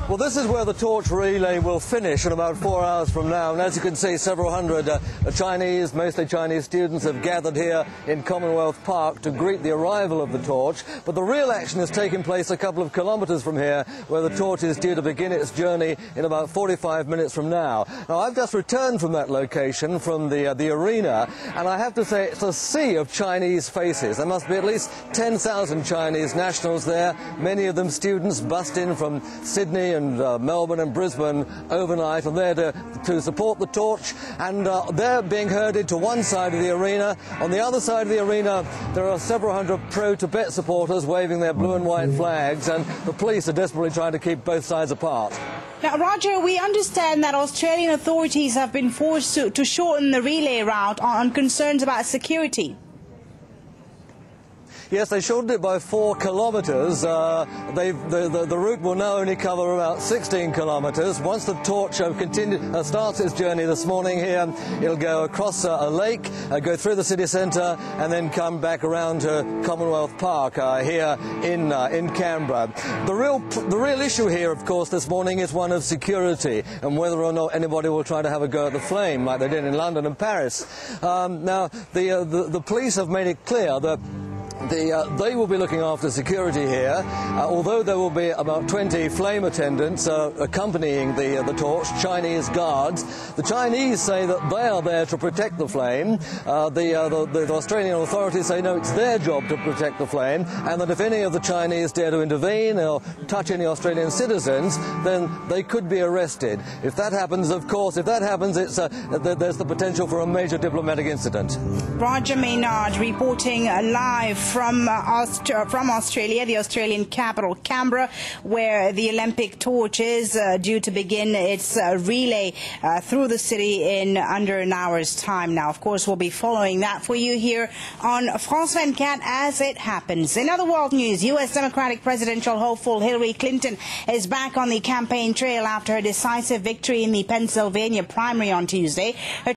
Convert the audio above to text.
Well, this is where the torch relay will finish in about 4 hours from now. And as you can see, several hundred Chinese, mostly Chinese students have gathered here in Commonwealth Park to greet the arrival of the torch. But the real action is taking place a couple of kilometres from here, where the torch is due to begin its journey in about 45 minutes from now. Now, I've just returned from that location, from the arena, and I have to say it's a sea of Chinese faces. There must be at least 10,000 Chinese nationals there, many of them students bussed in from Sydney and Melbourne and Brisbane overnight, and there to support the torch, and they're being herded to one side of the arena. On the other side of the arena there are several hundred pro-Tibet supporters waving their blue and white flags, and the police are desperately trying to keep both sides apart. Now, Roger, we understand that Australian authorities have been forced to shorten the relay route on concerns about security. Yes, they shortened it by 4 kilometres. The route will now only cover about 16 kilometres. Once the torch starts its journey this morning here, it'll go across a lake, go through the city centre, and then come back around to Commonwealth Park here in Canberra. The real issue here, of course, this morning is one of security and whether or not anybody will try to have a go at the flame like they did in London and Paris. Now, the police have made it clear that they will be looking after security here, although there will be about 20 flame attendants accompanying the torch, Chinese guards. The Chinese say that they are there to protect the flame. The Australian authorities say no, it's their job to protect the flame, and that if any of the Chinese dare to intervene or touch any Australian citizens, then they could be arrested. If that happens, of course, there's the potential for a major diplomatic incident. Roger Maynard reporting live from Australia, the Australian capital, Canberra, where the Olympic torch is due to begin its relay through the city in under an hour's time. Now, of course, we'll be following that for you here on France 24 as it happens. In other world news, U.S. Democratic presidential hopeful Hillary Clinton is back on the campaign trail after her decisive victory in the Pennsylvania primary on Tuesday. Her